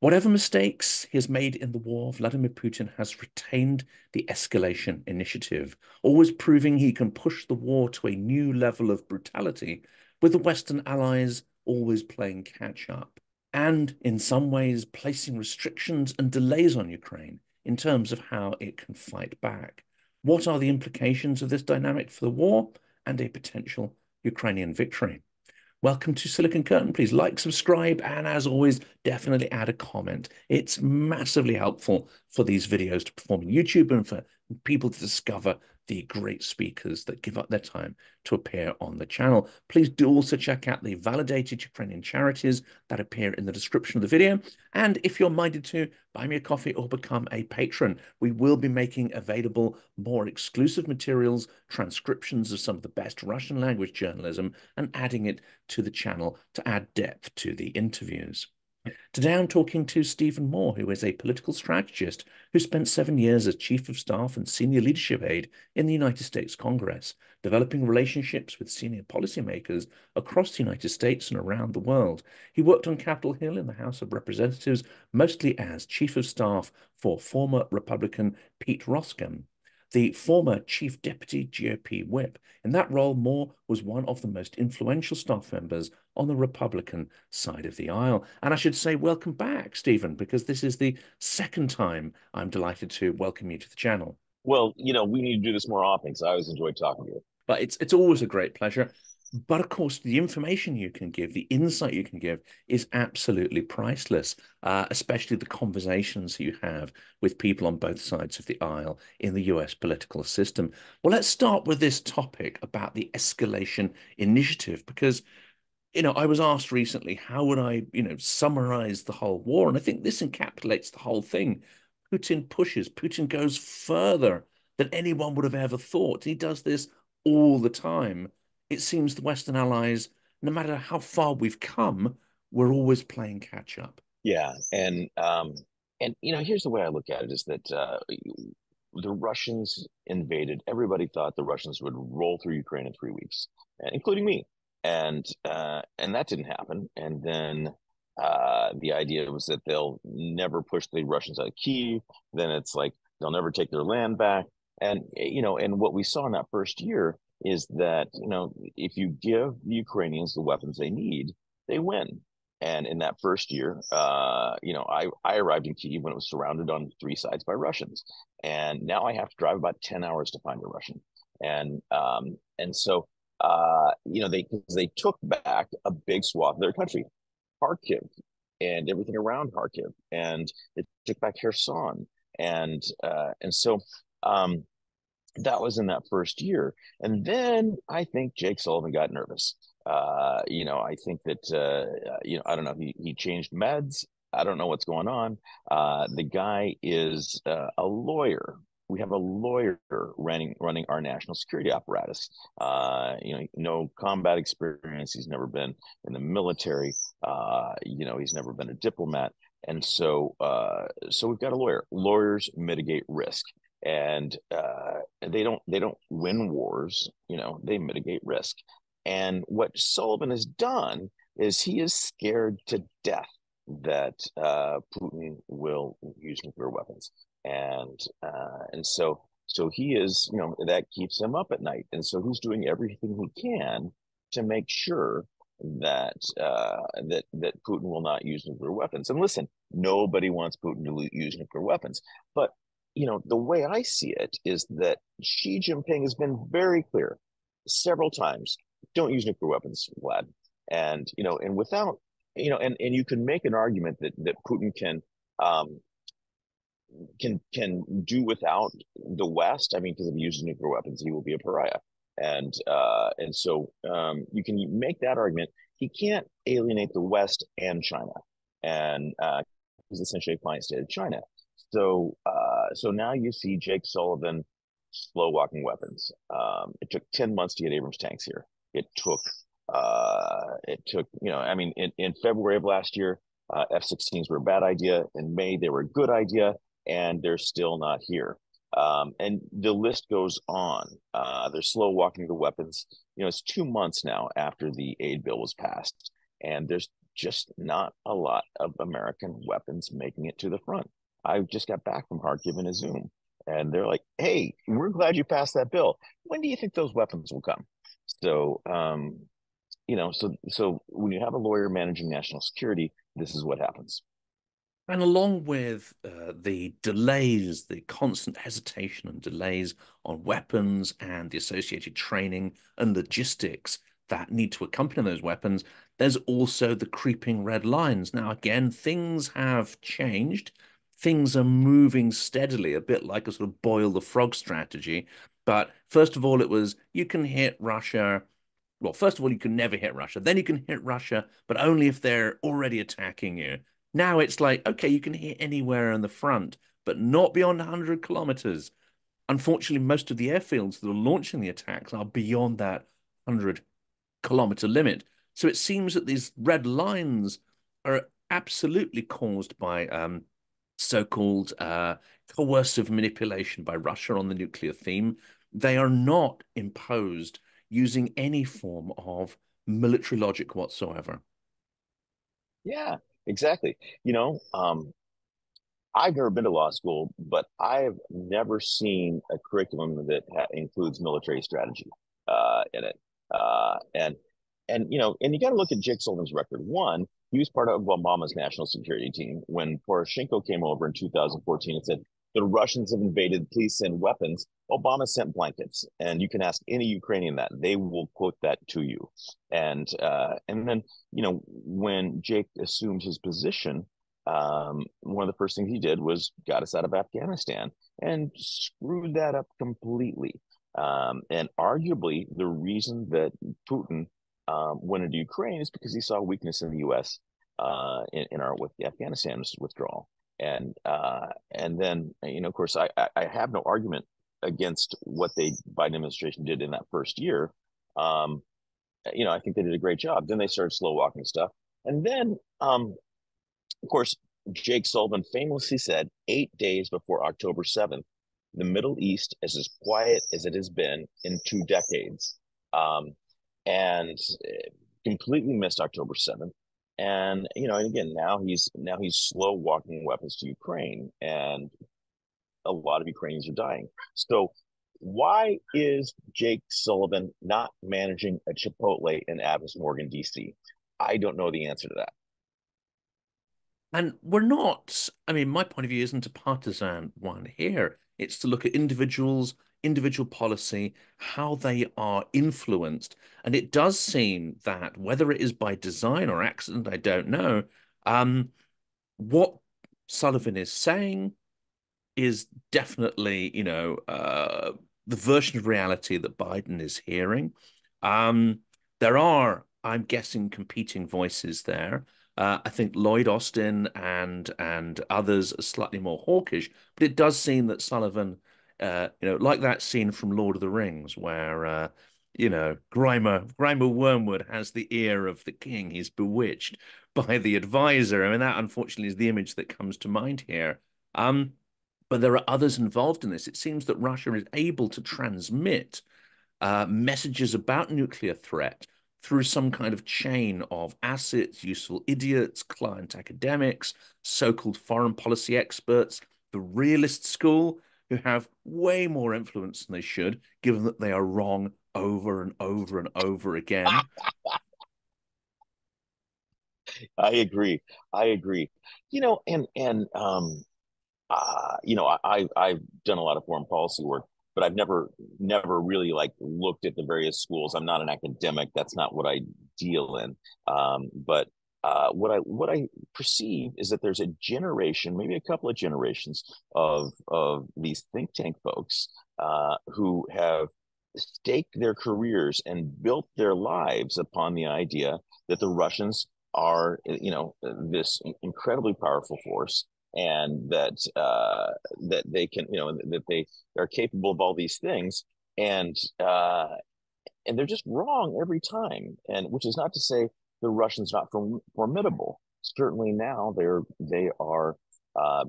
Whatever mistakes he has made in the war, Vladimir Putin has retained the Escalation Initiative, always proving he can push the war to a new level of brutality, with the Western allies always playing catch up, and in some ways placing restrictions and delays on Ukraine in terms of how it can fight back. What are the implications of this dynamic for the war and a potential Ukrainian victory? Welcome to Silicon Curtain. Please like, subscribe, and as always, definitely add a comment. It's massively helpful for these videos to perform on YouTube and for people to discover the great speakers that give up their time to appear on the channel. Please do also check out the validated Ukrainian charities that appear in the description of the video. And if you're minded to, buy me a coffee or become a patron. We will be making available more exclusive materials, transcriptions of some of the best Russian language journalism, and adding it to the channel to add depth to the interviews. Today I'm talking to Stephen Moore, who is a political strategist who spent 7 years as Chief of Staff and Senior Leadership Aide in the United States Congress, developing relationships with senior policymakers across the United States and around the world. He worked on Capitol Hill in the House of Representatives, mostly as Chief of Staff for former Republican Pete Roskam, the former Chief Deputy GOP Whip. In that role, Moore was one of the most influential staff members on the Republican side of the aisle. And I should say, welcome back, Stephen, because this is the second time I'm delighted to welcome you to the channel. Well, we need to do this more often because I always enjoy talking to you. But it's always a great pleasure. But of course, the information you can give, the insight you can give is absolutely priceless, especially the conversations you have with people on both sides of the aisle in the US political system. Well, let's start with this topic about the Escalation Initiative, because, I was asked recently, how would I, summarize the whole war? And I think this encapsulates the whole thing. Putin pushes, Putin goes further than anyone would have ever thought. He does this all the time. It seems the Western allies, no matter how far we've come, we're always playing catch up. Yeah, and here's the way I look at it is that the Russians invaded. Everybody thought the Russians would roll through Ukraine in 3 weeks, including me, and that didn't happen. And then the idea was that they'll never push the Russians out of Kyiv. Then it's like they'll never take their land back. And what we saw in that first year is that if you give the Ukrainians the weapons they need, they win. And in that first year, I arrived in Kyiv when it was surrounded on three sides by Russians, and now I have to drive about 10 hours to find a Russian. And so they took back a big swath of their country, Kharkiv, and everything around Kharkiv, and they took back Kherson, and so that was in that first year. And then I think Jake Sullivan got nervous. I think that, I don't know, he changed meds. I don't know what's going on. The guy is a lawyer. We have a lawyer running our national security apparatus. No combat experience. He's never been in the military. He's never been a diplomat. And so we've got a lawyer. Lawyers mitigate risk, and they don't win wars. They mitigate risk. And what Sullivan has done is he is scared to death that Putin will use nuclear weapons, and so he is, that keeps him up at night, and so he's doing everything he can to make sure that that Putin will not use nuclear weapons. And listen, nobody wants Putin to use nuclear weapons, but the way I see it is that Xi Jinping has been very clear several times: don't use nuclear weapons, Vlad. And without, and you can make an argument that Putin can do without the West. I mean, because if he uses nuclear weapons, he will be a pariah. And so you can make that argument. He can't alienate the West and China, and he's essentially a client state of China. So now you see Jake Sullivan slow walking weapons. It took 10 months to get Abrams tanks here. It took, in February of last year, F-16s were a bad idea. In May, they were a good idea, and they're still not here. And the list goes on. They're slow walking the weapons. It's 2 months now after the aid bill was passed, and there's just not a lot of American weapons making it to the front. I just got back from Kharkiv in a Zoom, and they're like, "Hey, we're glad you passed that bill. When do you think those weapons will come?" So, so when you have a lawyer managing national security, this is what happens. And along with the delays, the constant hesitation and delays on weapons and the associated training and logistics that need to accompany those weapons, there's also the creeping red lines. Now, again, things have changed. Things are moving steadily, a bit like a sort of boil the frog strategy. But first of all, it was you can hit Russia. Well, first of all, you can never hit Russia. Then you can hit Russia, but only if they're already attacking you. Now it's like, okay, you can hit anywhere on the front, but not beyond 100 kilometers. Unfortunately, most of the airfields that are launching the attacks are beyond that 100-kilometer limit. So it seems that these red lines are absolutely caused by so-called coercive manipulation by Russia on the nuclear theme. They are not imposed using any form of military logic whatsoever. Yeah, exactly. You know, I've never been to law school, but I've never seen a curriculum that includes military strategy in it. And and you got to look at Jake Sullivan's record. One, he was part of Obama's national security team when Poroshenko came over in 2014 and said the Russians have invaded. Please send weapons. Obama sent blankets, and you can ask any Ukrainian that they will quote that to you. And then when Jake assumed his position, one of the first things he did was got us out of Afghanistan and screwed that up completely. And arguably, the reason that Putin went into Ukraine is because he saw weakness in the U.S. In our with the Afghanistan withdrawal, and then of course, I have no argument against what the Biden administration did in that first year. I think they did a great job. Then they started slow walking stuff, and then of course, Jake Sullivan famously said 8 days before October 7th, the Middle East is as quiet as it has been in 2 decades. And completely missed October 7th. And again, now he's slow walking weapons to Ukraine, and a lot of Ukrainians are dying. So why is Jake Sullivan not managing a Chipotle in Adams Morgan, DC? I don't know the answer to that. And we're not, I mean, my point of view isn't a partisan one here. It's to look at individuals, individual policy, how they are influenced. And it does seem that whether it is by design or accident, I don't know, what Sullivan is saying is definitely, the version of reality that Biden is hearing. There are, I'm guessing, competing voices there. I think Lloyd Austin and others are slightly more hawkish, but it does seem that Sullivan, like that scene from Lord of the Rings, where Grimer Wormwood has the ear of the king. He's bewitched by the advisor. I mean, that unfortunately is the image that comes to mind here. But there are others involved in this. It seems that Russia is able to transmit messages about nuclear threat through some kind of chain of assets, useful idiots, client academics, so-called foreign policy experts, the realist school, who have way more influence than they should, given that they are wrong over and over and over again. I agree. I agree. I've done a lot of foreign policy work, but I've never really like looked at the various schools. I'm not an academic. That's not what I deal in. But what I perceive is that there's a generation, maybe a couple of generations of these think tank folks who have staked their careers and built their lives upon the idea that the Russians are, this incredibly powerful force, and that they can, that they are capable of all these things, and they're just wrong every time. And which is not to say the Russians not formidable. Certainly now they are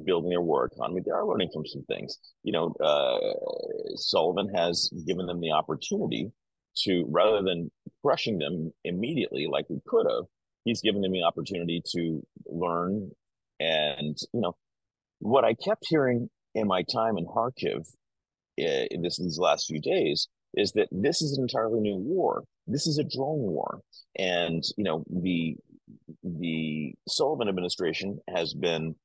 building their war economy. They are learning from some things. Sullivan has given them the opportunity to, rather than crushing them immediately like we could have, He's given me opportunity to learn. And, what I kept hearing in my time in Kharkiv these last few days is that this is an entirely new war. This is a drone war. And, the Sullivan administration has been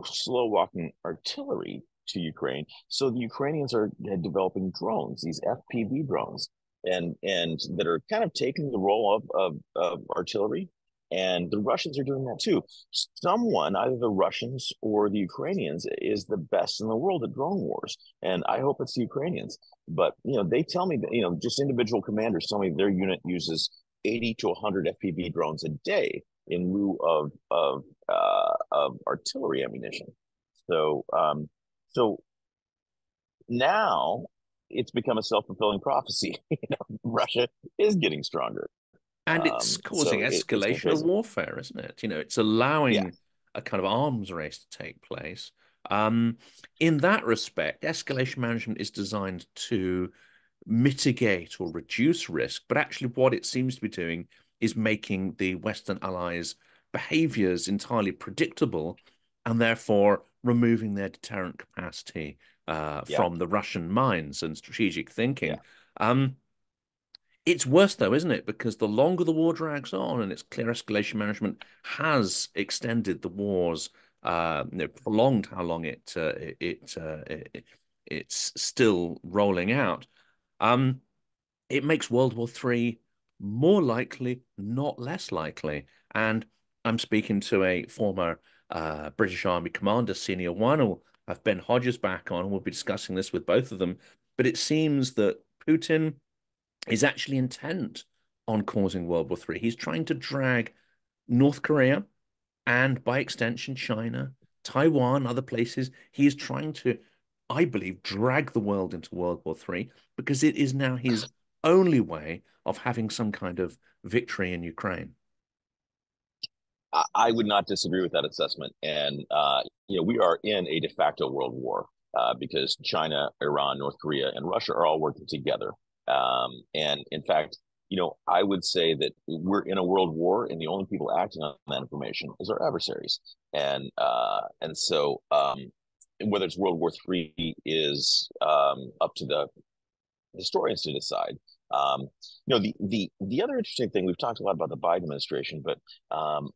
slow walking artillery to Ukraine. So the Ukrainians are developing drones, these FPV drones, and that are kind of taking the role of artillery. And the Russians are doing that too. Someone, either the Russians or the Ukrainians, is the best in the world at drone wars. And I hope it's the Ukrainians. But they tell me that just individual commanders tell me their unit uses 80 to 100 FPV drones a day in lieu of artillery ammunition. So now it's become a self-fulfilling prophecy. Russia is getting stronger. And it's causing It's been escalation of crazy. warfare, isn't it? It's Yeah, allowing a kind of arms race to take place. Um, in that respect, escalation management is designed to mitigate or reduce risk, but actually what it seems to be doing is making the Western allies' behaviors entirely predictable and therefore removing their deterrent capacity yeah, from the Russian minds and strategic thinking. yeah. Um, it's worse though, isn't it? Because the longer the war drags on, and it's clear escalation management has extended the wars, prolonged how long it's still rolling out. Um, it makes World War III more likely, not less likely. And I'm speaking to a former British Army commander, senior one, who have Ben Hodges back on. We'll be discussing this with both of them. But it seems that Putin is actually intent on causing World War III. He's trying to drag North Korea and by extension China, Taiwan, other places. He is trying to, I believe, drag the world into World War III because it is now his only way of having some kind of victory in Ukraine. I would not disagree with that assessment. And we are in a de facto world war because China, Iran, North Korea, and Russia are all working together. And in fact, I would say that we're in a world war, and the only people acting on that information is our adversaries. And so whether it's World War III is up to the historians to decide. Um, the other interesting thing, we've talked a lot about the Biden administration, but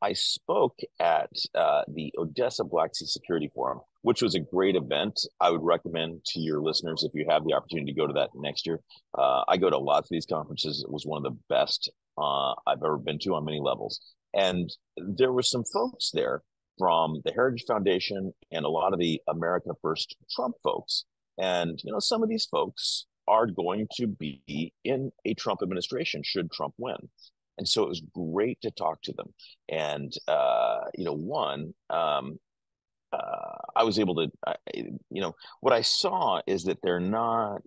I spoke at the Odessa Black Sea Security Forum, which was a great event. I would recommend to your listeners, if you have the opportunity to go to that next year. I go to lots of these conferences. It was one of the best I've ever been to on many levels, and there were some folks there from the Heritage Foundation and a lot of the America First Trump folks. And some of these folks are going to be in a Trump administration should Trump win. And so it was great to talk to them. And, I was able to, what I saw is that they're not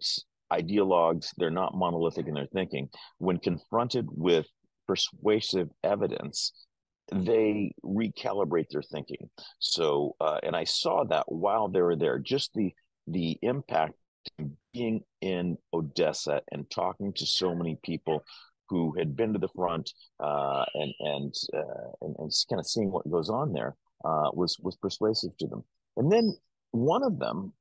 ideologues, they're not monolithic in their thinking. When confronted with persuasive evidence, they recalibrate their thinking. So, and I saw that while they were there, just the impact being in Odessa and talking to so many people who had been to the front and kind of seeing what goes on there was persuasive to them. And then one of them,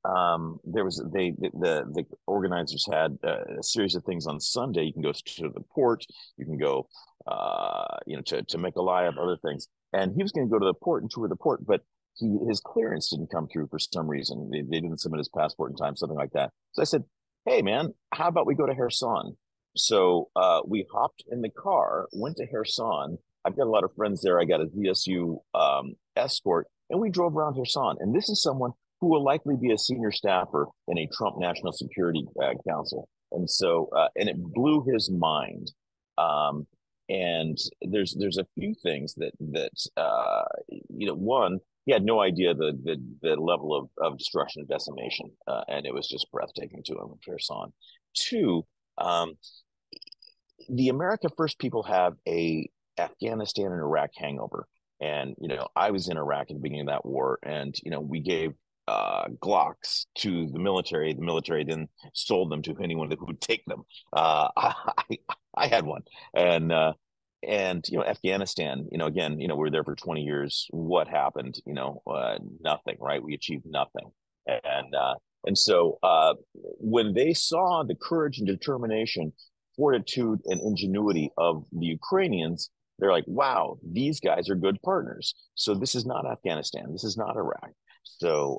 there was the organizers had a series of things on Sunday. You can go to the port, you can go, to make a lie of other things. And he was going to go to the port and tour the port, but his clearance didn't come through for some reason. They didn't submit his passport in time, something like that. So I said, "Hey, man, how about we go to Kherson?" So we hopped in the car, went to Kherson. I've got a lot of friends there. I got a VSU escort, and we drove around Kherson. And this is someone who will likely be a senior staffer in a Trump National Security Council. And so, and it blew his mind. Um, and there's a few things that one, he had no idea the level of destruction and decimation, and it was just breathtaking to him in Kherson. Two, um, the America First people have a Afghanistan and Iraq hangover, and I was in Iraq at the beginning of that war, and we gave Glocks to the military. The military then sold them to anyone that would take them. I had one, and Afghanistan, again, we were there for 20 years. What happened? Nothing, right? We achieved nothing. And when they saw the courage and determination, fortitude and ingenuity of the Ukrainians, they're like, wow, these guys are good partners. So this is not Afghanistan. This is not Iraq. So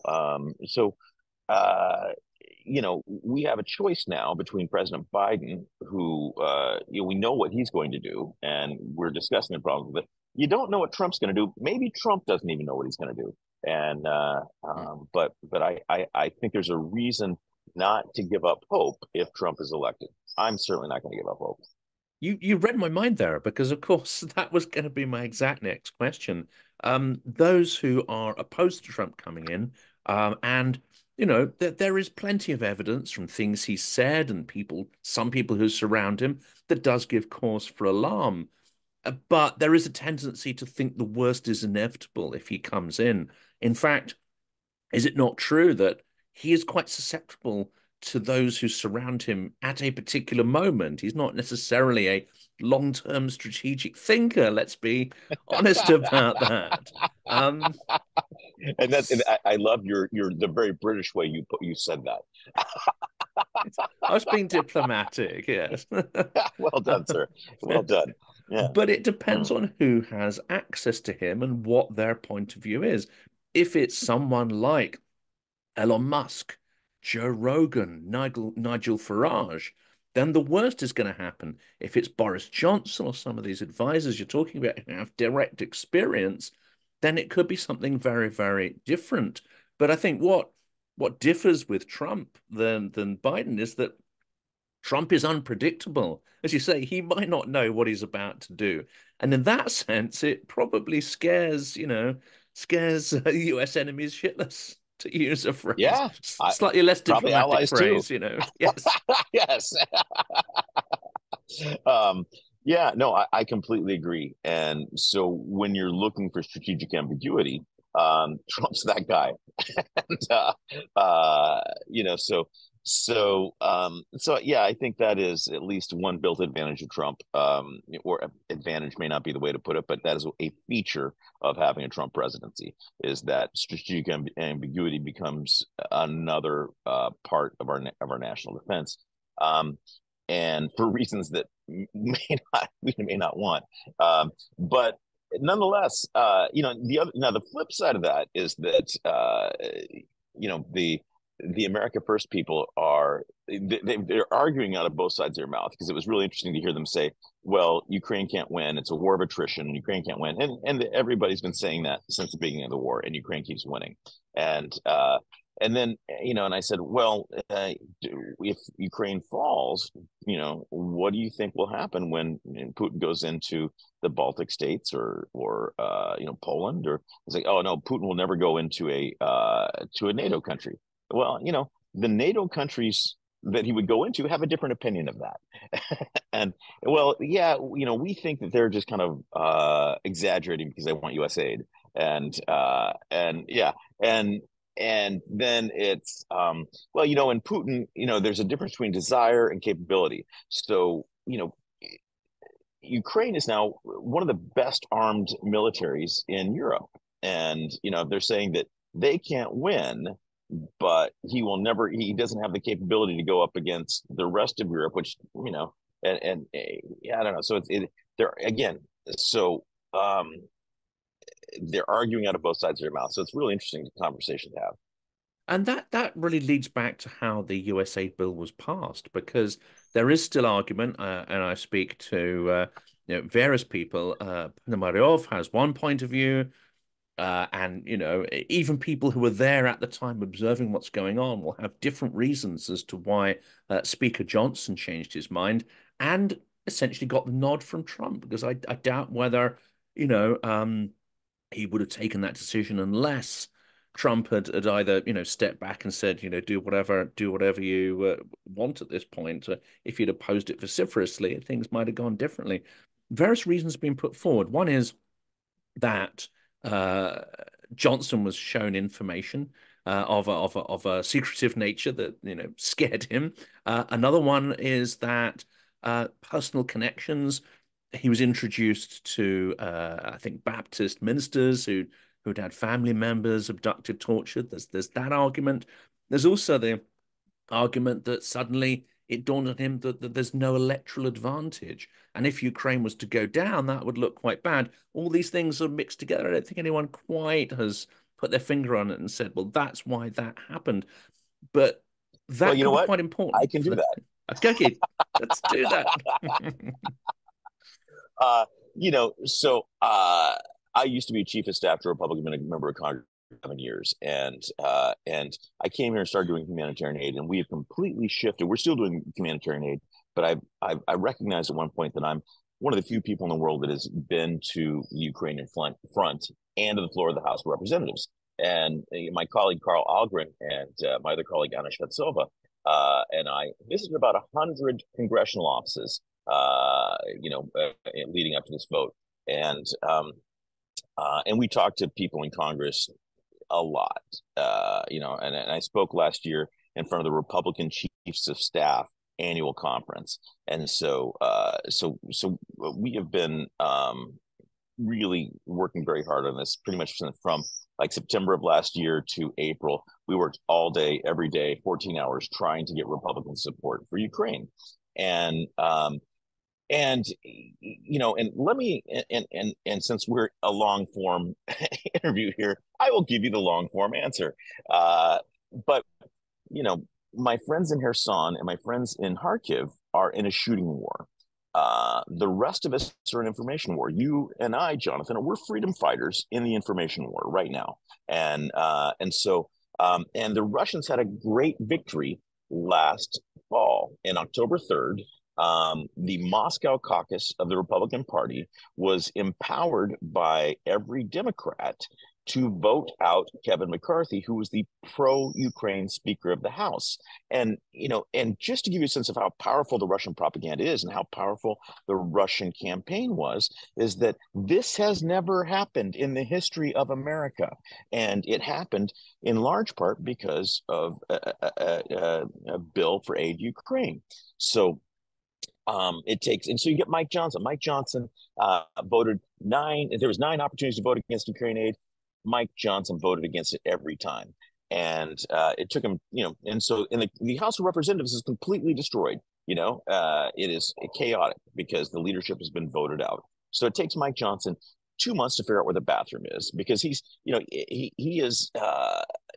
we have a choice now between President Biden, who, we know what he's going to do, and we're discussing the problems with it. You don't know what Trump's going to do. Maybe Trump doesn't even know what he's going to do. And but I think there's a reason not to give up hope if Trump is elected. I'm certainly not going to give up hope. You read my mind there because, of course, that was going to be my exact next question. Those who are opposed to Trump coming in, and there is plenty of evidence from things he said and some people who surround him that does give cause for alarm. But there is a tendency to think the worst is inevitable if he comes in. In fact, is it not true that he is quite susceptible to those who surround him at a particular moment? He's not necessarily a long-term strategic thinker. Let's be honest about that. Um, And I love the very British way you said that. I was being diplomatic, yes. Well done, sir. Well done. Yeah. But it depends Mm. on who has access to him and what their point of view is. If it's someone like Elon Musk, Joe Rogan, Nigel Farage, then the worst is going to happen. If it's Boris Johnson or some of these advisors you're talking about who have direct experience, then it could be something very, very different. But I think what differs with Trump than Biden is that Trump is unpredictable. As you say, he might not know what he's about to do. And in that sense, it probably scares US enemies shitless, to use a phrase, Yeah. I, slightly less Probably diplomatic allies too. phrase. Yes. Yes. um, yeah, no, I completely agree. And so when you're looking for strategic ambiguity, Trump's that guy. And, so yeah, I think that is at least one built advantage of Trump. Or advantage may not be the way to put it, but that is a feature of having a Trump presidency, is that strategic ambiguity becomes another part of our national defense. Um, and for reasons that we may not want. But nonetheless, the flip side of that is that the America First people they're arguing out of both sides of their mouth, because it was really interesting to hear them say, well, Ukraine can't win. It's a war of attrition and Ukraine can't win. And everybody's been saying that since the beginning of the war, and Ukraine keeps winning. And then, and I said, well, if Ukraine falls, what do you think will happen when Putin goes into the Baltic states or Poland? Or it's like, oh no, Putin will never go into to a NATO country. Well, the NATO countries that he would go into have a different opinion of that. And well, yeah, we think that they're just kind of exaggerating because they want US aid. And yeah, and then it's well, in Putin, there's a difference between desire and capability. So, Ukraine is now one of the best armed militaries in Europe. And, they're saying that they can't win, but he doesn't have the capability to go up against the rest of Europe, which, and yeah, I don't know. So they're again, so they're arguing out of both sides of their mouth. So it's really interesting conversation to have. And that really leads back to how the USA bill was passed, because there is still argument, and I speak to various people. Ponomaryov has one point of view, and even people who were there at the time observing what's going on will have different reasons as to why Speaker Johnson changed his mind and essentially got the nod from Trump. Because I doubt whether he would have taken that decision unless Trump had either stepped back and said do whatever you want at this point. If he'd opposed it vociferously, things might have gone differently. Various reasons have been put forward. One is that uh, Johnson was shown information of a secretive nature that scared him. Another one is that personal connections. he was introduced to, I think, Baptist ministers who'd had family members abducted, tortured. There's that argument. There's also the argument that suddenly it dawned on him that there's no electoral advantage. And if Ukraine was to go down, that would look quite bad. All these things are mixed together. I don't think anyone quite has put their finger on it and said, well, that's why that happened. But Well, that you know could be what? quite I important can for do the. that. Okay, let's do that. Uh, I used to be chief of staff to a Republican member of Congress for 7 years, and I came here and started doing humanitarian aid, and we have completely shifted. We're still doing humanitarian aid, but I recognized at one point that I'm one of the few people in the world that has been to the Ukrainian front and to the floor of the House of Representatives. And my colleague Carl Algren and my other colleague Anna Shvetsova and I visited about 100 congressional offices leading up to this vote. And we talked to people in Congress a lot, and I spoke last year in front of the Republican Chiefs of Staff annual conference. And so we have been really working very hard on this pretty much from like September of last year to April. We worked all day, every day, 14 hours trying to get Republican support for Ukraine. And and and let me and since we're a long form interview here, I will give you the long form answer. But my friends in Kherson and my friends in Kharkiv are in a shooting war. The rest of us are in information war. You and I, Jonathan, we're freedom fighters in the information war right now. And the Russians had a great victory last fall. In October 3rd, the Moscow caucus of the Republican Party was empowered by every Democrat to vote out Kevin McCarthy, who was the pro-Ukraine Speaker of the House. And just to give you a sense of how powerful the Russian propaganda is and how powerful the Russian campaign was, is that this has never happened in the history of America, and it happened in large part because of a bill for aid to Ukraine. So and so you get Mike Johnson. Mike Johnson voted nine. There was 9 opportunities to vote against Ukraine aid. Mike Johnson voted against it every time, and it took him, and so the House of Representatives is completely destroyed. It is chaotic because the leadership has been voted out. So it takes Mike Johnson 2 months to figure out where the bathroom is, because he's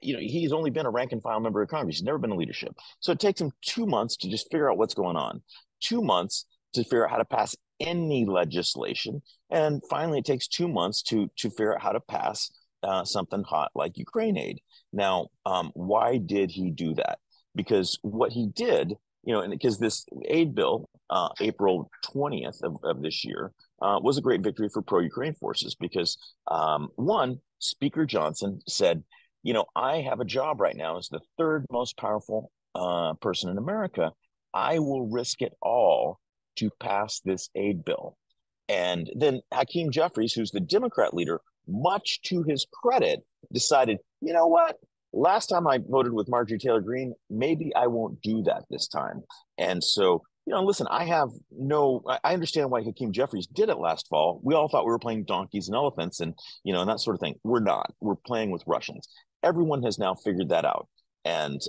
he's only been a rank and file member of Congress. He's never been in leadership. So it takes him 2 months to just figure out what's going on. 2 months to figure out how to pass any legislation, and finally it takes 2 months to figure out how to pass something hot like Ukraine aid. Now, why did he do that? Because what he did, and because this aid bill, April 20th of this year, was a great victory for pro-Ukraine forces, because one, Speaker Johnson said, I have a job right now as the 3rd most powerful person in America. I will risk it all to pass this aid bill. And then Hakeem Jeffries, who's the Democrat leader, much to his credit, decided, you know what? Last time I voted with Marjorie Taylor Greene, maybe I won't do that this time. And so, listen, I understand why Hakeem Jeffries did it last fall. We all thought we were playing donkeys and elephants and that sort of thing. We're not. We're playing with Russians. Everyone has now figured that out. And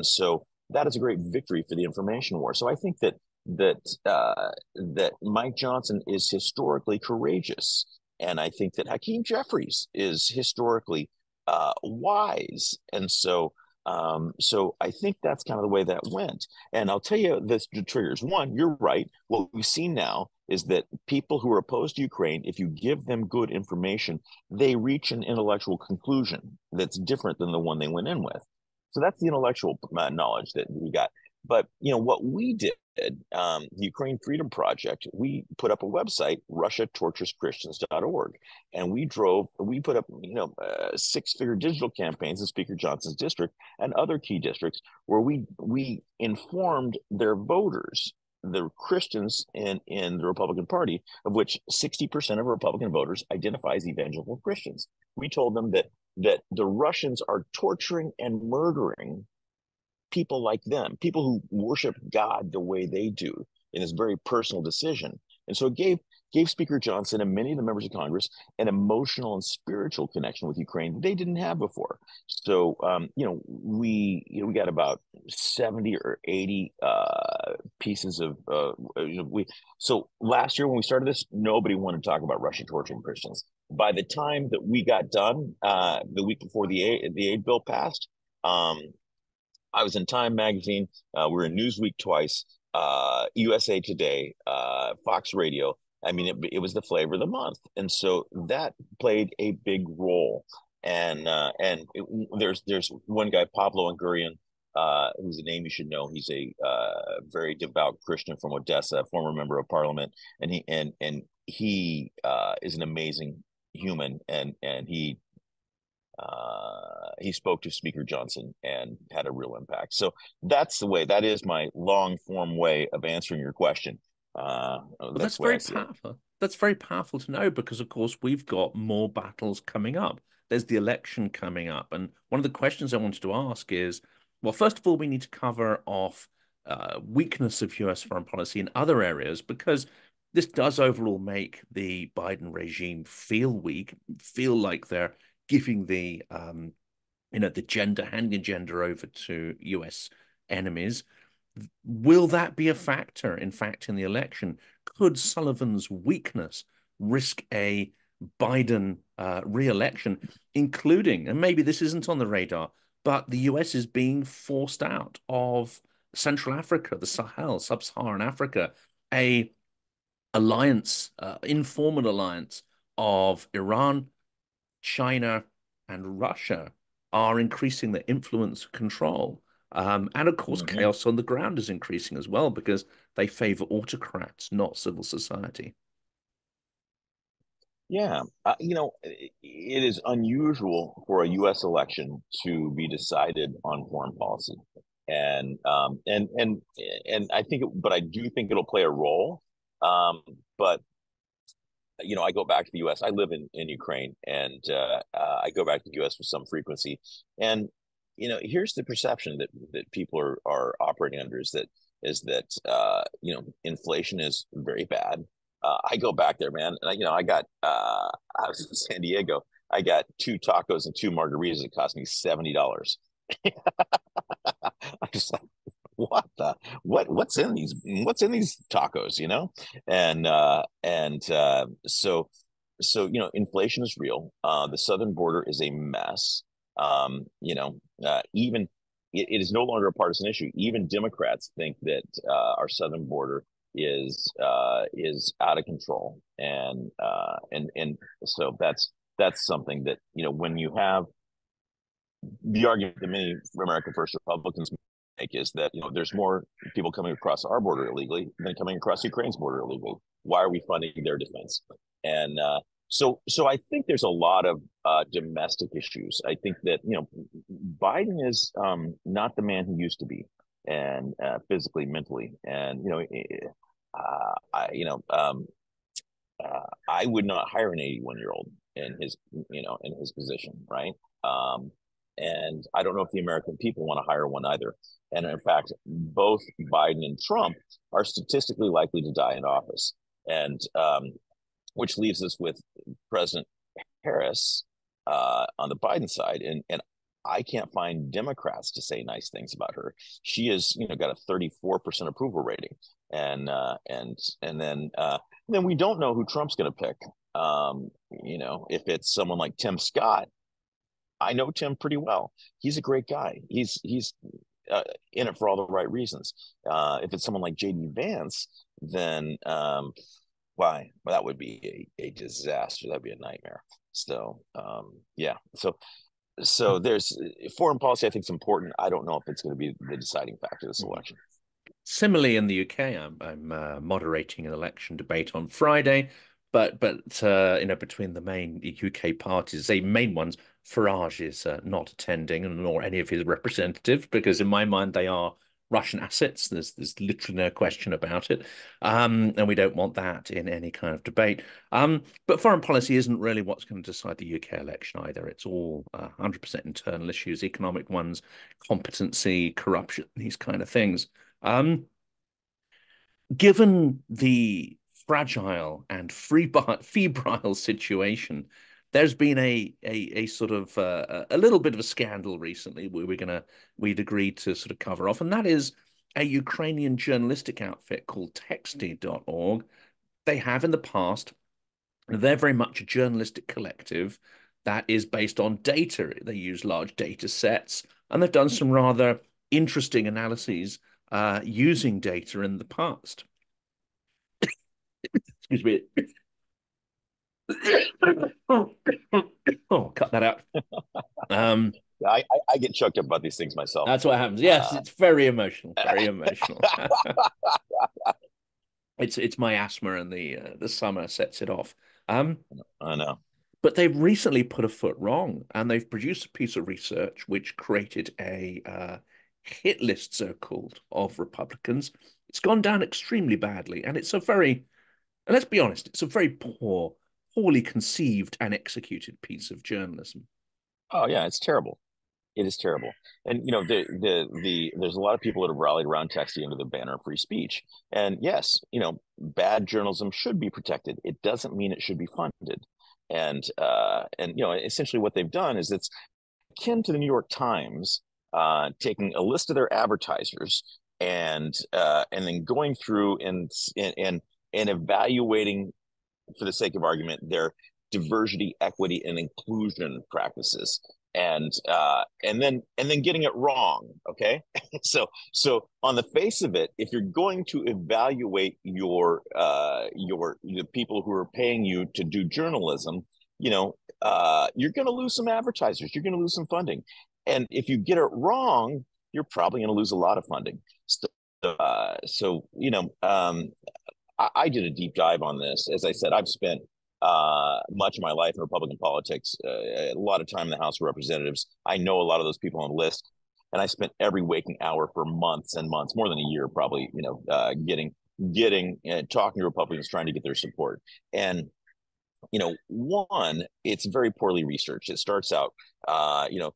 so that is a great victory for the information war. So I think that Mike Johnson is historically courageous, and I think that Hakeem Jeffries is historically wise. And so I think that's kind of the way that went. And I'll tell you the triggers. One, you're right. What we've seen now is that people who are opposed to Ukraine, if you give them good information, they reach an intellectual conclusion that's different than the one they went in with. So that's the intellectual knowledge that we got. But what we did, the Ukraine Freedom Project, we put up a website, RussiaTorturesChristians.org, and we put up 6-figure digital campaigns in Speaker Johnson's district and other key districts, where we informed their voters, the Christians in the Republican Party, of which 60% of Republican voters identify as evangelical Christians. We told them that the Russians are torturing and murdering people like them, people who worship God the way they do, in this very personal decision. And so it gave Speaker Johnson and many of the members of Congress an emotional and spiritual connection with Ukraine they didn't have before. So we got about 70 or 80 pieces of we. So last year when we started this, nobody wanted to talk about Russia torturing Christians. By the time that we got done, the week before the aid bill passed, I was in Time magazine. We were in Newsweek twice, USA Today, Fox Radio. I mean, it was the flavor of the month, and so that played a big role. There's one guy, Pavlo Angurian, who's a name you should know. He's a very devout Christian from Odessa, former member of parliament, and he is an amazing human, and he spoke to Speaker Johnson and had a real impact. So that's the way. That is my long form way of answering your question. Well, That's that's the way I very see it. powerful. That's very powerful to know because, of course, we've got more battles coming up. There's the election coming up. And one of the questions I wanted to ask is, well, first of all, we need to cover off weakness of US foreign policy in other areas because this does overall make the Biden regime feel weak, feel like they're giving the gender, handing agenda over to US enemies. Will that be a factor, in fact, in the election? Could Sullivan's weakness risk a Biden re-election, including, and maybe this isn't on the radar, but the US is being forced out of Central Africa, the Sahel, Sub-Saharan Africa, a alliance, informal alliance of Iran, China, and Russia are increasing their influence control. And of course, Mm-hmm. chaos on the ground is increasing as well because they favor autocrats, not civil society. Yeah, it is unusual for a U.S. election to be decided on foreign policy, and I think, but I do think it'll play a role. Um, but I go back to the U.S. I live in Ukraine, and I go back to the U.S. with some frequency. And here's the perception that people are operating under is that inflation is very bad. I go back there, man, and I was in San Diego. I got two tacos and two margaritas. It cost me $70. I'm just like, what's in these tacos, and inflation is real. The southern border is a mess. Even it is no longer a partisan issue. Even Democrats think that our southern border is out of control, and so that's something that when you have the argument that many American First Republicans make is that there's more people coming across our border illegally than coming across Ukraine's border illegally. Why are we funding their defense? And so I think there's a lot of domestic issues. I think that Biden is not the man he used to be, and physically, mentally, and I would not hire an 81-year-old in his position, right? Um, and I don't know if the American people want to hire one either. And in fact, both Biden and Trump are statistically likely to die in office, and which leaves us with President Harris on the Biden side, and I can't find Democrats to say nice things about her. She has, got a 34% approval rating, and then we don't know who Trump's going to pick. If it's someone like Tim Scott, I know Tim pretty well. He's a great guy. He's in it for all the right reasons. If it's someone like JD Vance, then why? Well, that would be a disaster. That'd be a nightmare. So yeah. So there's foreign policy. I think is important. I don't know if it's going to be the deciding factor of this election. Similarly, in the UK, I'm moderating an election debate on Friday, but between the main UK parties, the main ones, Farage is not attending, nor any of his representatives, because in my mind they are Russian assets. There's literally no question about it, and we don't want that in any kind of debate. But foreign policy isn't really what's going to decide the UK election either. It's all 100% internal issues, economic ones, competency, corruption, these kind of things. Um, Given the fragile and febrile situation, there's been a sort of a little bit of a scandal recently where we'd agreed to sort of cover off, and that is a Ukrainian journalistic outfit called Texty.org. They have in the past, they're very much a journalistic collective that is based on data. They use large data sets, and they've done some rather interesting analyses using data in the past. Excuse me. Oh, cut that out. Um, I get choked up about these things myself. that's what happens. Yes, it's very emotional, very emotional. It's my asthma, and the summer sets it off. I know. But they've recently put a foot wrong, and they've produced a piece of research which created a hit list, so called, of Republicans. It's gone down extremely badly, and and let's be honest, it's a very poorly conceived and executed piece of journalism. Oh yeah, it's terrible. It is terrible. And you know, there's a lot of people that have rallied around Texty under the banner of free speech. And yes, you know, bad journalism should be protected. It doesn't mean it should be funded. And you know, essentially what they've done is it's akin to the New York Times taking a list of their advertisers and then going through and evaluating, for the sake of argument, their diversity, equity, and inclusion practices, and then getting it wrong. Okay, so on the face of it, if you're going to evaluate your the people who are paying you to do journalism, you know, you're going to lose some advertisers, you're going to lose some funding, and if you get it wrong, you're probably going to lose a lot of funding. So you know, I did a deep dive on this. As I said, I've spent much of my life in Republican politics, a lot of time in the House of Representatives. I know a lot of those people on the list, and I spent every waking hour for months and months, more than a year, probably, you know, talking to Republicans, trying to get their support. And you know, one, it's very poorly researched. It starts out, you know,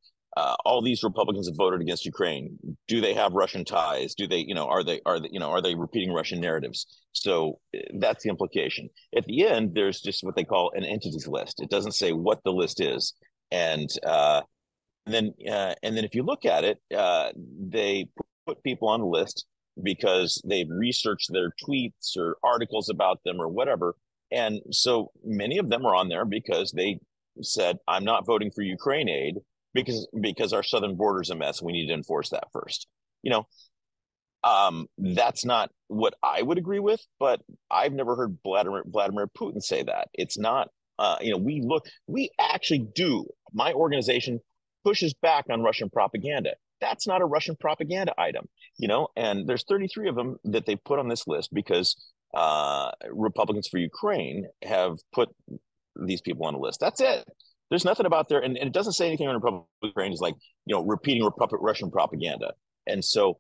all these Republicans have voted against Ukraine. Do they have Russian ties? Do they, you know, are they repeating Russian narratives? So that's the implication. At the end, there's just what they call an entities list. It doesn't say what the list is, and then if you look at it, they put people on the list because they've researched their tweets or articles about them or whatever. And so many of them are on there because they said, I'm not voting for Ukraine aid because our southern border is a mess. We need to enforce that first. You know, that's not what I would agree with, but I've never heard Vladimir Putin say that. It's not, you know, we actually do. My organization pushes back on Russian propaganda. That's not a Russian propaganda item, you know, and there's 33 of them that they put on this list because Republicans for Ukraine have put these people on the list. That's it. There's nothing about there, and it doesn't say anything on Republican Ukraine is like, you know, repeating Russian propaganda. And so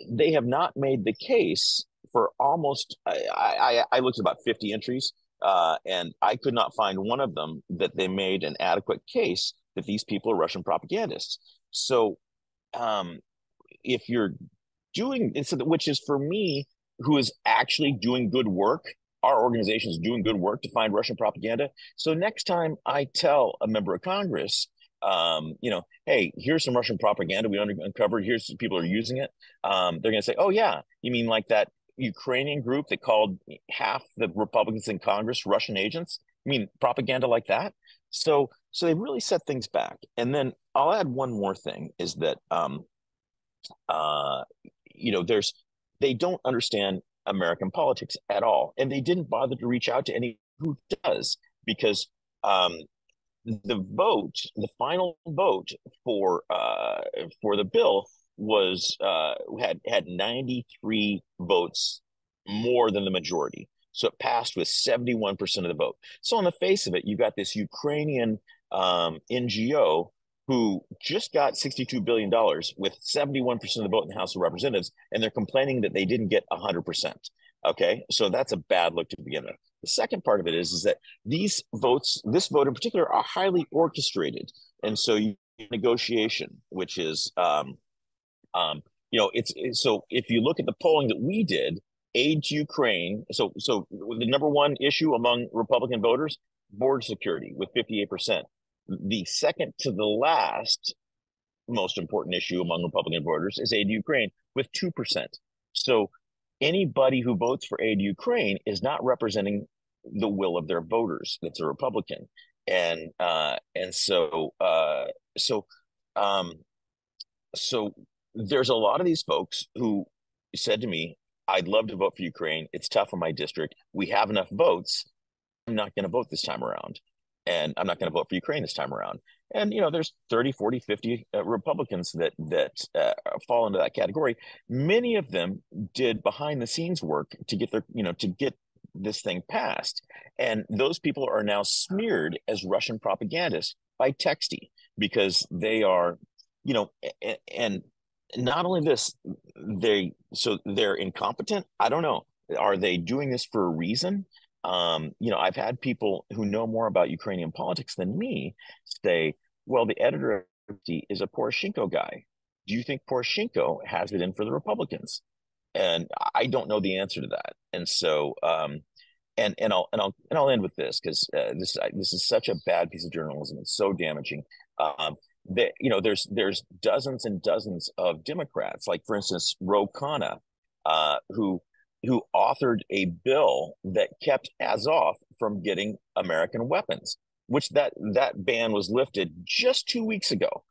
they have not made the case for almost. I looked at about 50 entries, and I could not find one of them that they made an adequate case that these people are Russian propagandists. So, if you're doing, which is for me, who is actually doing good work, our organization is doing good work to find Russian propaganda. So next time I tell a member of Congress, you know, hey, here's some Russian propaganda we uncovered. Here's some people are using it. They're going to say, oh yeah, you mean like that Ukrainian group that called half the Republicans in Congress Russian agents? I mean propaganda like that? So they really set things back. And then I'll add one more thing is that, you know, they don't understand American politics at all, and they didn't bother to reach out to any who does, because the final vote for the bill was had 93 votes more than the majority, so it passed with 71% of the vote. So on the face of it, you got this Ukrainian NGO who just got $62 billion with 71% of the vote in the House of Representatives, and they're complaining that they didn't get 100%. Okay, so that's a bad look to begin with. The second part of it is that these votes, this vote in particular, are highly orchestrated, and so you negotiation, which is, you know, it's so if you look at the polling that we did, aid to Ukraine. So the number one issue among Republican voters, border security with 58%. The second to the last most important issue among Republican voters is aid to Ukraine with 2%. So anybody who votes for aid to Ukraine is not representing the will of their voters. That's a Republican. And so um, so there's a lot of these folks who said to me, I'd love to vote for Ukraine. It's tough in my district. We have enough votes. I'm not going to vote this time around. And I'm not going to vote for Ukraine this time around. And, there's 30, 40, 50 Republicans that fall into that category. Many of them did behind the scenes work to get to get this thing passed. And those people are now smeared as Russian propagandists by Texty because they are, and not only this, they're incompetent. I don't know. Are they doing this for a reason? I've had people who know more about Ukrainian politics than me say, well, the editor is a Poroshenko guy. Do you think Poroshenko has it in for the Republicans? And I don't know the answer to that. And so, I'll end with this because this is such a bad piece of journalism. It's so damaging. There's dozens and dozens of Democrats, like for instance, Ro Khanna, who authored a bill that kept Azov from getting American weapons, which that ban was lifted just 2 weeks ago.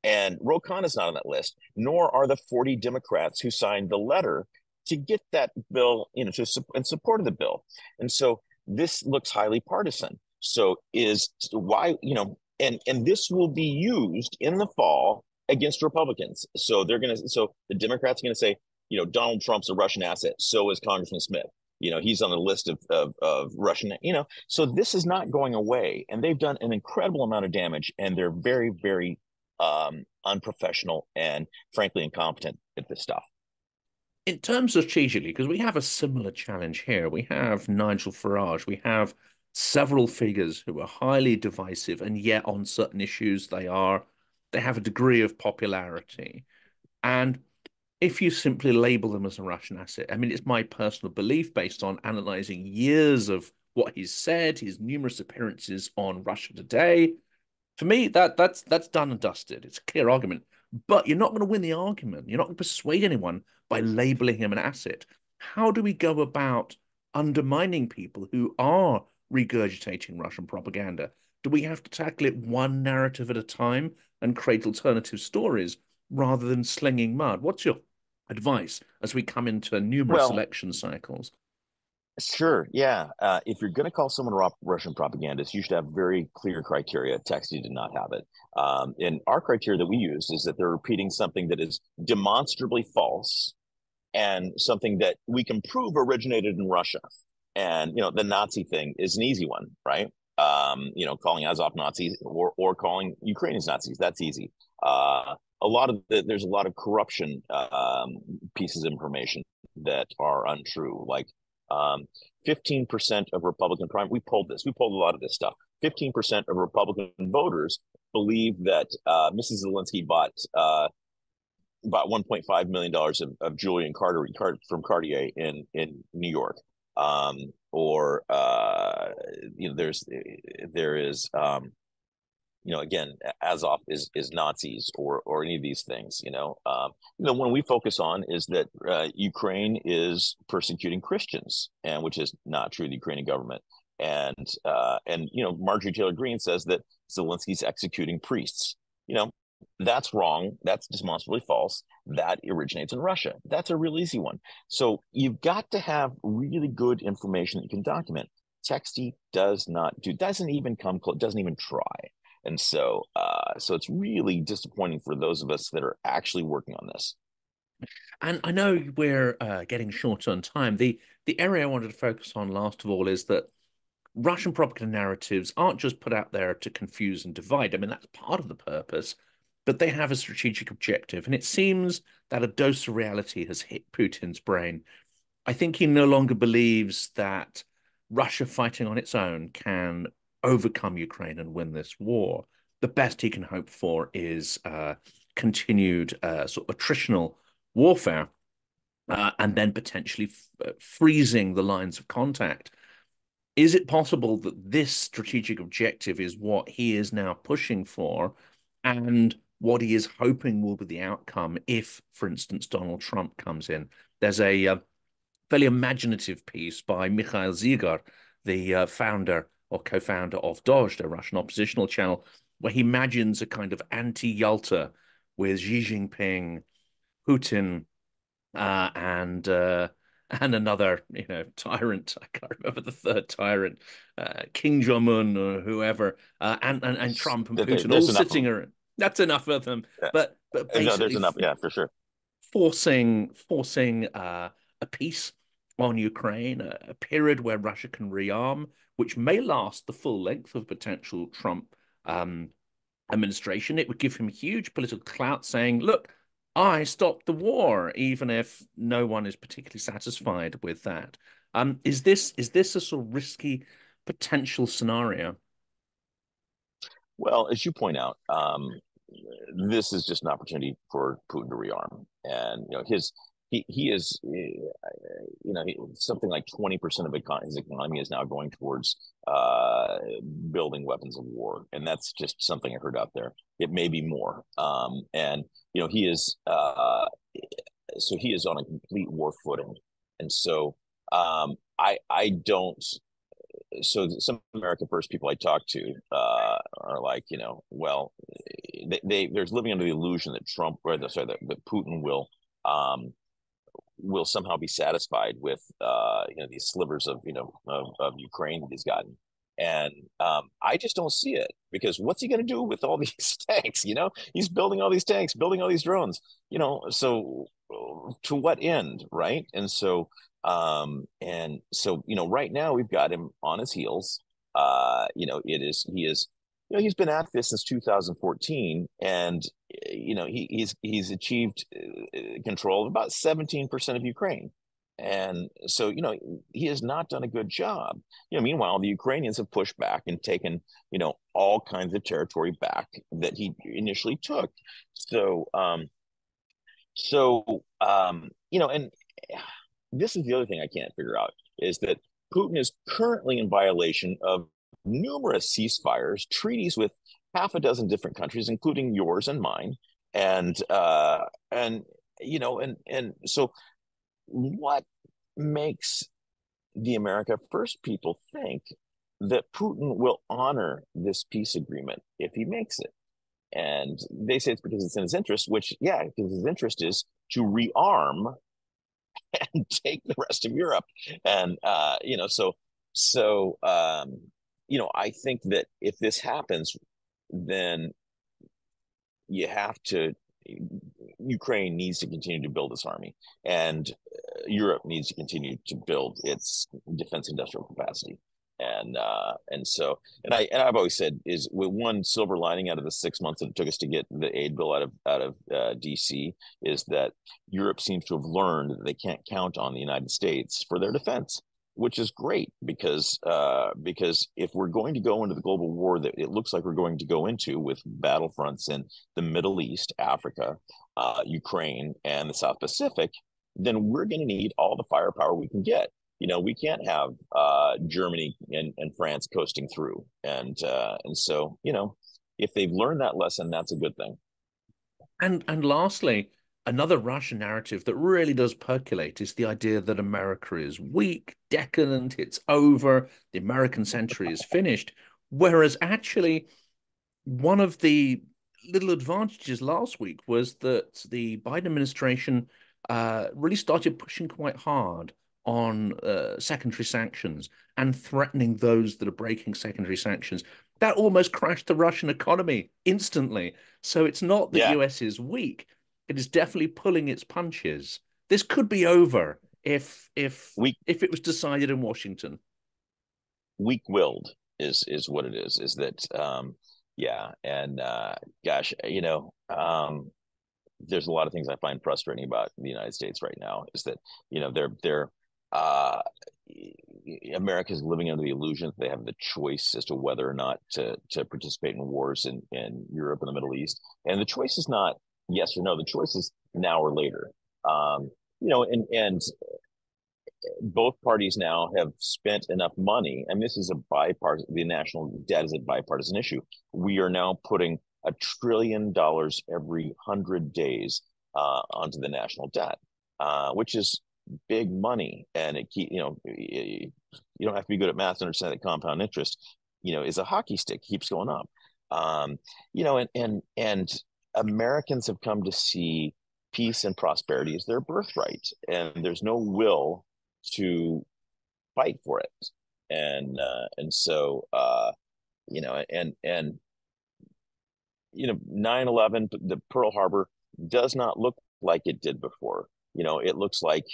And Ro Khanna is not on that list, nor are the 40 Democrats who signed the letter to get that bill, in support of the bill. And so this looks highly partisan. So is why, and this will be used in the fall against Republicans. So the Democrats are going to say, Donald Trump's a Russian asset. So is Congressman Smith. He's on the list of Russian, so this is not going away. And they've done an incredible amount of damage. And they're very, very unprofessional and frankly incompetent at this stuff. In terms of strategically, because we have a similar challenge here, we have Nigel Farage, we have several figures who are highly divisive, and yet on certain issues they have a degree of popularity. And if you simply label them as a Russian asset, I mean, it's my personal belief based on analyzing years of what he's said, his numerous appearances on Russia Today. For me, that's done and dusted. It's a clear argument. But you're not going to win the argument. You're not going to persuade anyone by labeling him an asset. How do we go about undermining people who are regurgitating Russian propaganda? Do we have to tackle it one narrative at a time and create alternative stories rather than slinging mud? What's your advice as we come into numerous Well, election cycles? sure. Yeah. If you're going to call someone a Russian propagandist, you should have very clear criteria. Texty did not have it. And our criteria that we use is that they're repeating something that is demonstrably false and something that we can prove originated in Russia. And, the Nazi thing is an easy one, right? Calling Azov Nazis or calling Ukrainians Nazis. That's easy. There's a lot of corruption pieces of information that are untrue. Like 15% of Republican we pulled a lot of this stuff. 15% of Republican voters believe that Mrs. Zelensky bought $1.5 million of jewelry and from Cartier in New York. Or there is again, Azov is Nazis or any of these things. When we focus on is that Ukraine is persecuting Christians, and which is not true of the Ukrainian government. And Marjorie Taylor Greene says that Zelensky's executing priests. That's wrong. That's demonstrably false. That originates in Russia. That's a real easy one. So you've got to have really good information that you can document. Texty doesn't even come close, doesn't even try. And so it's really disappointing for those of us that are actually working on this. And I know we're getting short on time. The area I wanted to focus on last of all is that Russian propaganda narratives aren't just put out there to confuse and divide. I mean, that's part of the purpose, but they have a strategic objective. And it seems that a dose of reality has hit Putin's brain. I think he no longer believes that Russia fighting on its own can overcome Ukraine and win this war. The best he can hope for is continued sort of attritional warfare. and then potentially freezing the lines of contact. Is it possible that this strategic objective is what he is now pushing for, and what he is hoping will be the outcome if, for instance, Donald Trump comes in? There's a fairly imaginative piece by Mikhail Zygar, the founder or co-founder of Dozh, the Russian oppositional channel, where he imagines a kind of anti-Yalta with Xi Jinping, Putin, and another, tyrant. I can't remember the third tyrant, King Jong-un or whoever, and Trump and Putin all There's enough of sitting them. around. That's enough of them, Yeah. but No, there's basically enough. Yeah, for sure. forcing a peace on Ukraine, a period where Russia can rearm, which may last the full length of potential Trump um, administration. It would give him huge political clout, saying, "Look, I stopped the war," even if no one is particularly satisfied with that. Is this a sort of risky potential scenario? Well, as you point out, this is just an opportunity for Putin to rearm, and he is something like 20% of his economy is now going towards building weapons of war, and that's just something I heard out there. It may be more, and he is so he is on a complete war footing, and so I don't. So some America First people I talk to are like, well, they're living under the illusion that Trump or that Putin will somehow be satisfied with these slivers of of Ukraine that he's gotten. And I just don't see it, because what's he going to do with all these tanks? He's building all these tanks, building all these drones. So to what end, right? And so right now we've got him on his heels. He's been at this since 2014, and he's achieved control of about 17% of Ukraine. And so, he has not done a good job. Meanwhile, the Ukrainians have pushed back and taken, all kinds of territory back that he initially took. And this is the other thing I can't figure out, is that Putin is currently in violation of numerous ceasefires, treaties with half a dozen different countries, including yours and mine. And so what makes the America First people think that Putin will honor this peace agreement if he makes it? And they say it's because it's in his interest, which, yeah, because his interest is to rearm and take the rest of Europe. And I think that if this happens, then you have to. Ukraine needs to continue to build its army, and Europe needs to continue to build its defense industrial capacity. And I've always said, is with one silver lining out of the 6 months that it took us to get the aid bill out of DC, is that Europe seems to have learned that they can't count on the United States for their defense, which is great, because if we're going to go into the global war that it looks like we're going to go into, with battlefronts in the Middle East, Africa, Ukraine, and the South Pacific, then we're going to need all the firepower we can get. We can't have Germany and France coasting through, and so if they've learned that lesson, that's a good thing. And lastly, another Russian narrative that really does percolate is the idea that America is weak, decadent, it's over, the American century is finished. Whereas actually, one of the little advantages last week was that the Biden administration really started pushing quite hard on secondary sanctions and threatening those that are breaking secondary sanctions. That almost crashed the Russian economy instantly. So it's not that Yeah, US is weak; it is definitely pulling its punches. This could be over weak if it was decided in Washington. weak-willed is what it is. Is that yeah, and gosh, there's a lot of things I find frustrating about the United States right now. Is that they're uh, America is living under the illusion that they have the choice as to whether or not to participate in wars in Europe and the Middle East, and the choice is not yes or no. The choice is now or later. and both parties now have spent enough money, and this is a bipartisan. The national debt is a bipartisan issue. We are now putting $1 trillion every 100 days onto the national debt, which is big money, and you don't have to be good at math to understand that compound interest, is a hockey stick, keeps going up. And Americans have come to see peace and prosperity as their birthright, and there's no will to fight for it. And so and 9/11, the Pearl Harbor does not look like it did before. It looks like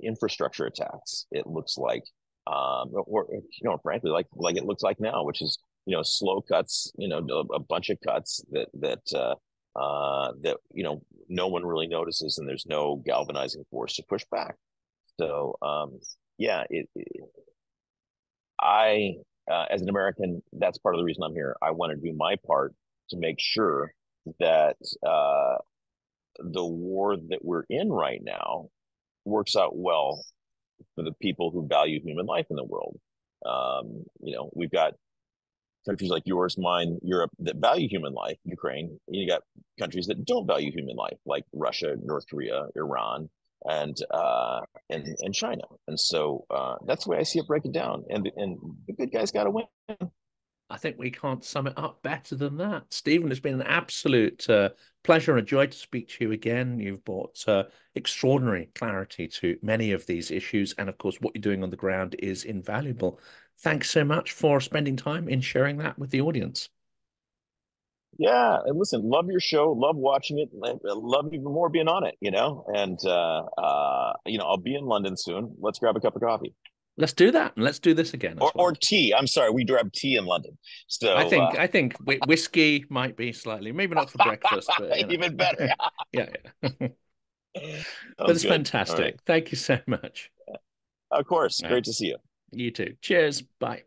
infrastructure attacks. It looks like or frankly, like it looks like now, which is slow cuts, a bunch of cuts that no one really notices, and there's no galvanizing force to push back. So yeah, I as an American, that's part of the reason I'm here. I want to do my part to make sure that the war that we're in right now works out well for the people who value human life in the world. We've got countries like yours, mine, Europe, that value human life. Ukraine. You got countries that don't value human life, like Russia, North Korea, Iran, and China. And so that's the way I see it breaking down. And the good guys got to win. I think we can't sum it up better than that. Stephen, it's been an absolute pleasure and a joy to speak to you again. You've brought extraordinary clarity to many of these issues. And of course, what you're doing on the ground is invaluable. Thanks so much for spending time in sharing that with the audience. Yeah, and listen, love your show, love watching it, love even more being on it, and I'll be in London soon. Let's grab a cup of coffee. Let's do that, and let's do this again as Or well. tea. I'm sorry, we grab tea in London. I So think I think whiskey might be slightly, maybe not for breakfast, but even better. yeah, yeah. But Sounds it's good. All right. fantastic. Thank you so much. Of course. All right. Great to see you. You too. Cheers. Bye.